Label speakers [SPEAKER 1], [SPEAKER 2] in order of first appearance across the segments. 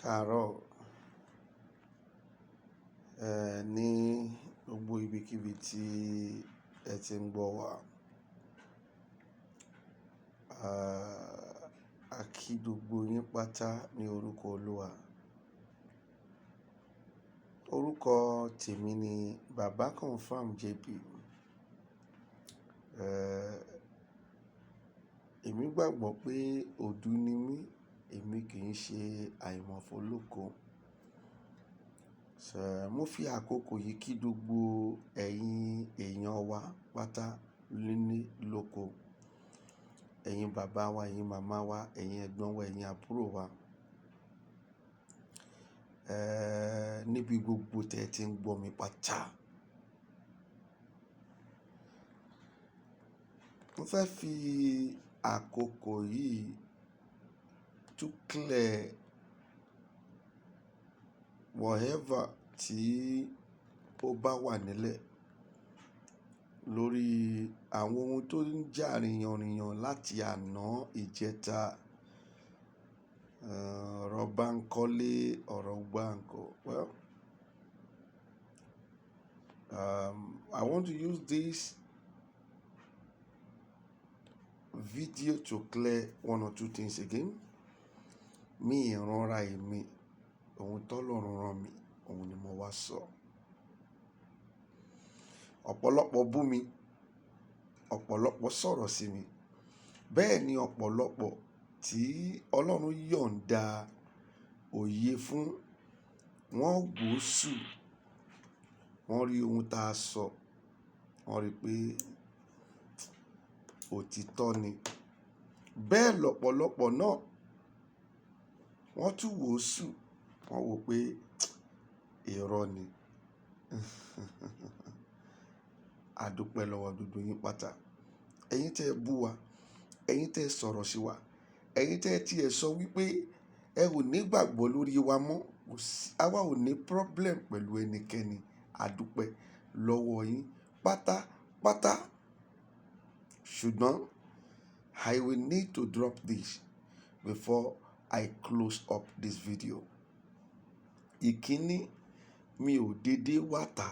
[SPEAKER 1] Káàárọ̀, ní gbogbo ibikíbi tí ẹ ti ń gbọ́ wa. A kí gbogbo yín pátá ní orúkọ Olúwa. Orúkọ tèmi ni Baba Confirm JP. Èmi gbàgbọ́ pé òdú ni mí, èmi kì í ṣe àìmọ̀fólóko. Mo fi àkókò yìí kí gbogbo ẹ̀yin èèyàn wa pátá nílé lóko. Ẹ̀yin bàbá wa, ẹ̀yin màmá wa, ẹ̀yin ẹ̀gbọ́n wa, ẹ̀yin àbúrò wa. Níbi gbogbo tí ẹ ti ń gbọ́ mi pátá. Mo fẹ́ fi àkókò yìí tún clear whatever tí ó bá wà nílẹ̀ lórí àwọn ohun tó ń jà rìnyànrìnyàn láti àná ìjẹta. Ọ̀rọ̀ Bánkọ́lé, ọ̀rọ̀ Gbáǹkọ́. Well, I want to use this video to clear one or two things again. Mi ìranra èmi, ohun t'Ọlọ́run rán mi, ohun ni mo wá sọ. Ọ̀pọ̀lọpọ̀ bú mi, ọ̀pọ̀lọpọ̀ sọ̀rọ̀ sí mi. Bẹ́ẹ̀ ni ọ̀pọ̀lọpọ̀ tí Ọlọ́run yọ̀ǹda òye fún, wọ́n wòósù, wọ́n rí ohun tá a sọ, wọ́n rí pé òtítọ́ ni. Bẹ́ẹ̀ lọ̀pọ̀lọpọ̀ náà wọ́n tún wòósù, wọ́n wò pé irọ́ ni. A dúpẹ́ lọ́wọ́ gbogbo yín pátá. Ẹ̀yin tẹ́ ẹ bú wa, ẹ̀yin tẹ́ ẹ sọ̀rọ̀ sí wa, ẹ̀yin tẹ́ ẹ tiẹ̀ sọ wípé ẹ ò ní ìgbàgbọ́ lórí wa mọ́. Àwa ò ní problem pẹ̀lú ẹnikẹ́ni. A dúpẹ́ lọ́wọ́ yín pátápátá. Ṣùgbọ́n I will need to drop this before I close up this video. Ìkíní, mi ò dédé wàtà.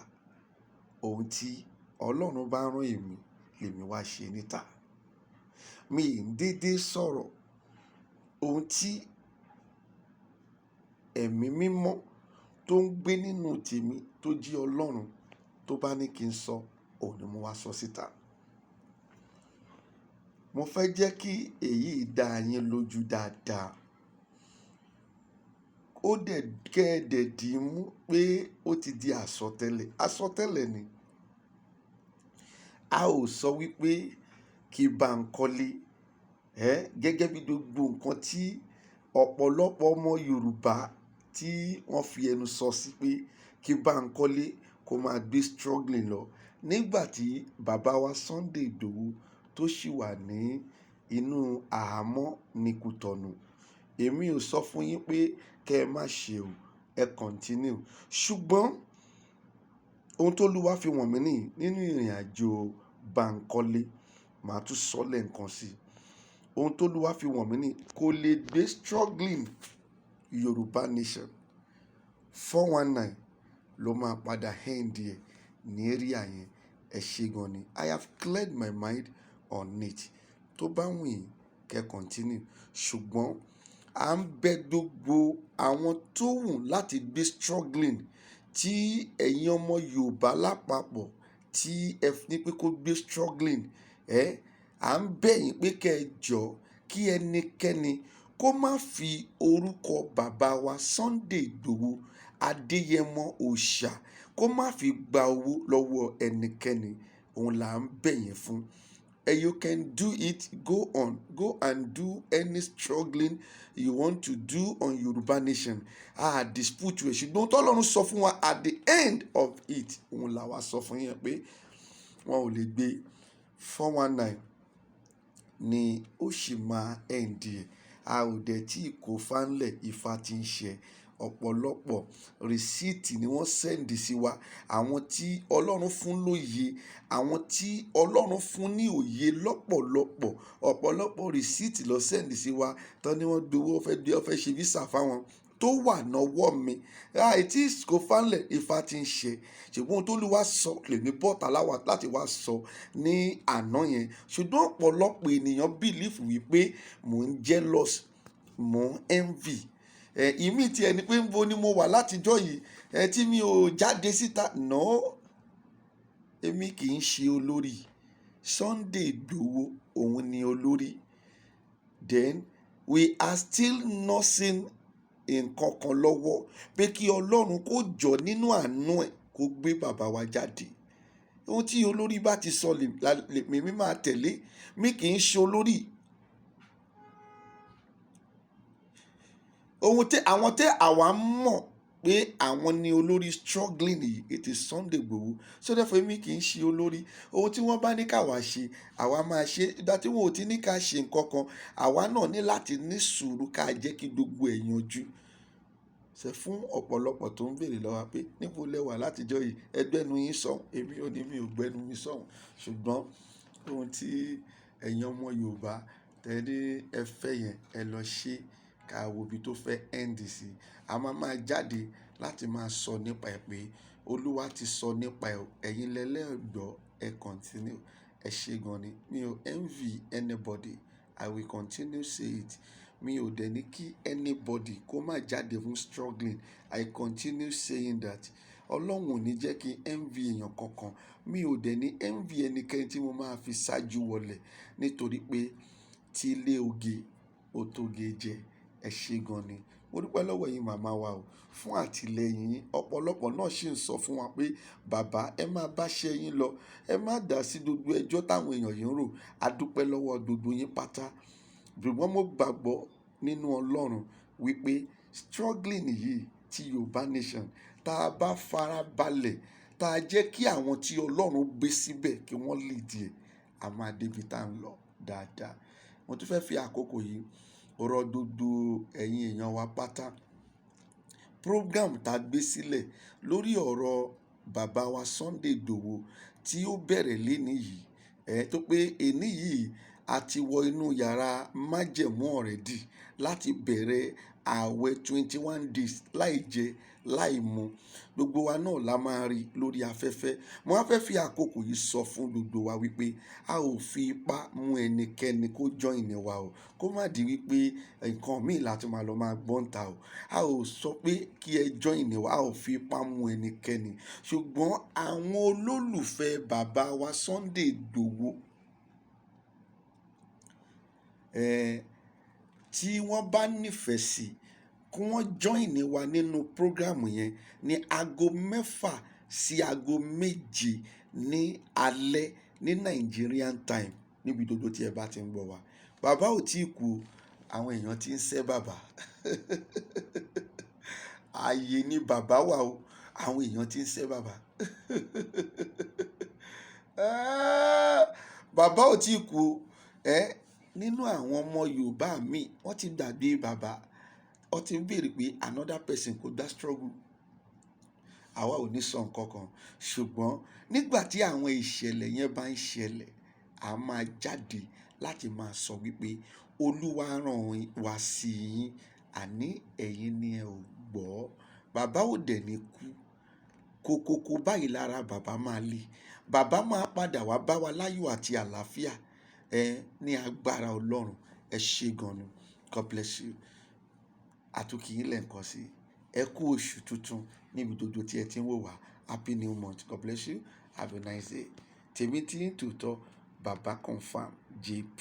[SPEAKER 1] Ohun tí Ọlọ́run bá rán èmi, lèmi wá ṣe níta. Mi ì dédé sọ̀rọ̀. Ohun tí ẹ̀mí mímọ́ tó ń gbé nínú tèmi tó jí Ọlọ́run tó bá ní kí n sọ, òun ni mo wá sọ síta. Mo fẹ́ jẹ́ kí èyí dá yín lójú dáadáa. Ó dẹ̀ kẹ́ẹ̀dẹ̀ dì í mú pé ó ti di àsọtẹ́lẹ̀. Àsọtẹ́lẹ̀ ni. A ò sọ wípé kí Bánkọ́lé, gẹ́gẹ́ bí gbogbo nǹkan tí ọ̀pọ̀lọpọ̀ ọmọ Yorùbá tí wọ́n fi ẹnu sọ sí pé kí Bánkọ́lé kó máa gbé struggling lọ. Nígbà tí bàbá wa Sunday Igboho tó ṣì wà ní inú àhámọ́ ní Kútọ̀nù. Èmi ò sọ fún yín pé kẹ́ ẹ má ṣe o, ẹ continue. Ṣùgbọ́n ohun tó Olúwa fi wọ̀n mí nínú ìrìnàjò Bánkọ́lé, màá tún sọ lẹ́ẹ̀kan sí i. Ohun tó Olúwa fi wọ̀n mí kò lè gbé struggling Yorùbá nation. 419 ló máa padà end ẹ̀ ní area yẹn. Ẹ ṣé gan ni. I have cleared my mind on it. Tó bá wù yín kẹ́ continue. Ṣùgbọ́n à ń bẹ gbogbo àwọn tó wù láti gbé struggling tí ẹ̀yin ọmọ Yorùbá lápapọ̀ tí ẹ ní pé kó gbé struggling. À ń bẹ̀ yín pé kẹ́ ẹ jọ̀ọ́ kí ẹnikẹ́ni kó má fi orúkọ bàbá wa Sunday Igboho Adéyẹmọ Òòṣà kó má fi gba owó lọ́wọ́ ẹnikẹ́ni. Òun là ń bẹ̀ yín fún. You can do it. Go on. Go and do any struggling you want to do on Yorùbá nation. Dispute rẹ̀. Ṣùgbọ́n t'Ọlọ́run sọ fún wa at the end of it, òun là wá sọ fún yín pé wọn ò lè gbé 419 ni ó sì máa end ẹ̀. A ò dẹ̀ tí kò fánlẹ̀ Ifá tí ń ṣe. Ọ̀pọ̀lọpọ̀ rìsíìtì ni wọ́n sẹ́ǹdì sí wa. Àwọn tí Ọlọ́run fún lóye, àwọn tí Ọlọ́run fún ní òye lọ́pọ̀lọpọ̀, ọ̀pọ̀lọpọ̀ rìsíìtì lọ sẹ́ǹdì sí wa. Tán ni wọ́n gbowó, wọ́n fẹ́ ṣe visa fáwọn. tó wà nọwọ́ mi àìtí kò fánlẹ̀ ifá ti ń ṣe ṣùgbọ́n ohun tó lù wá sọ lèmi bọ́ta láti wá sọ ní àná yẹn ṣùgbọ́n ọ̀pọ̀lọpọ̀ ènìyàn bìlífù wípé mò ń jealous mò ń envy ìmí tí ẹni pé ń bo ni mo wà látijọ́ yìí tí mi ò jáde síta no èmi kì í ṣe olórí Sunday Igboho òun ni olórí then we are still nursing nǹkan kan lọ́wọ́ pé kí Ọlọ́run kó jọ nínú àánú ẹ̀ kó gbé bàbá wa jáde ohun tí olórí bá ti sọ lèmi máa tẹ̀lé mi kì í ṣe olórí ohun tí àwọn tẹ àwa mọ̀ pé àwọn ni olórí struggling yìí it is Sunday Igboho so therefore èmi kì í ṣe olórí ohun tí wọ́n bá ní káwa ṣe àwa máa ṣe ìgbà tí wọn ò ti ní ká ṣe nǹkan kan àwa náà ní láti ní sùúrù ká jẹ́ kí gbogbo ẹ̀ yanjú ṣe fún ọ̀pọ̀lọpọ̀ tó ń béèrè lọ́wọ́ pé níbo lẹ wà látijọ́ yìí ẹgbẹ́nu yín sọ̀hún èmi ò ní mi ò gbẹ́nu mi sọ̀hún ṣùgbọ́n ohun tí ẹ̀yin ọmọ Yorùbá tẹ́lẹ̀ ẹ fẹ́ yẹn ẹ lọ ṣe ká wo ibi tó fẹ́ end sí a máa jáde láti máa sọ nípa ẹ̀ pé Olúwa ti sọ nípa ẹ̀yin lẹ́lẹ́gbọ́ ẹ continue ẹ ṣe gan ni mi ò envy anybody I will continue say it mi ò dẹ̀ ní kí anybody kó má jáde fún struggling I continue saying that Ọlọ́run ò ní jẹ́ kí envy èèyàn kankan mi ò dẹ̀ ní envy ẹnikẹ́ni tí mo máa fi ṣáájú wọlé nítorí pé tí ilé oge ó tóge jẹ ẹ ṣe gan ni mo dúpẹ́ lọ́wọ́ yín màmá wa o fún àtìlẹ́yìn yín ọ̀pọ̀lọpọ̀ náà sì ń sọ fún wa pé bàbá ẹ máa bá ṣe yín lọ ẹ má dá sí gbogbo ẹjọ́ táwọn èèyàn yìí ń rò a dúpẹ́ lọ́wọ́ gbogbo yín pátá ṣùgbọ́n mo gbàgbọ́ nínú Ọlọ́run wípé struggling yìí ti Yorùbá nation tá a bá fara balẹ̀ tá a jẹ́ kí àwọn tí Ọlọ́run gbé síbẹ̀ kí wọ́n lead ẹ̀ a máa débi tá à ń lọ dáadáa mo tún fẹ́ fi àkókò yìí ọ̀rọ̀ gbogbo ẹ̀yin èèyàn wa pátá program tá a gbé sílẹ̀ lórí ọ̀rọ̀ bàbá wa Sunday Igboho tí ó bẹ̀rẹ̀ léni yìí tó pé èní yìí a ti wọ inú yàrá májẹ̀mú already láti bẹ̀rẹ̀ ààwẹ̀ 21 days láì jẹ láì mu gbogbo wa náà la máa rí lórí afẹ́fẹ́ mo wá fẹ́ fi àkókò yìí sọ fún gbogbo wa wípé a ò fi ipá mú ẹnikẹ́ni kó join wa o kó má di wípé nǹkan míì láti máa lọ máa gbọ́n ta o a ò sọ pé kí ẹ join wa a ò fi ipá mú ẹnikẹ́ni ṣùgbọ́n àwọn olólùfẹ́ bàbá wa Sunday Igboho tí wọ́n bá nífẹ̀ẹ́ sí kí wọ́n join wa nínú program yẹn ní aago 6 sí aago 7 ní alẹ́ ní Nigerian time níbi gbogbo tí ẹ bá ti ń gbọ́ wa bàbá ò tí ì kú àwọn èèyàn ti ń sẹ́ bàbá ààyè ni bàbá wà o àwọn èèyàn ti ń sẹ́ bàbá bàbá ò tí ì kú nínú àwọn ọmọ Yorùbá míì wọ́n ti gbàgbé bàbá wọ́n ti ń béèrè pé another person kò dá struggle àwa ò ní sọ nǹkan kan ṣùgbọ́n nígbà tí àwọn ìṣẹ̀lẹ̀ yẹn bá ń ṣẹlẹ̀ a máa jáde láti máa sọ wípé Olúwa rán wa sí yín àní ẹ̀yin ni ẹ ò gbọ́ bàbá ò dẹ̀ ní kú kókókó báyìí lára bàbá máa le bàbá máa padà wá bá wa láyọ̀ àti àlàáfíà ní agbára Ọlọ́run ẹ ṣé gan ni God bless you àtúnkì yín lẹ́ǹkan sí ẹ kú oṣù tuntun níbi gbogbo tí ẹ ti ń wò wá happy new month God bless you have a nice day tèmi tí ń tòótọ́ bàbá confam JP.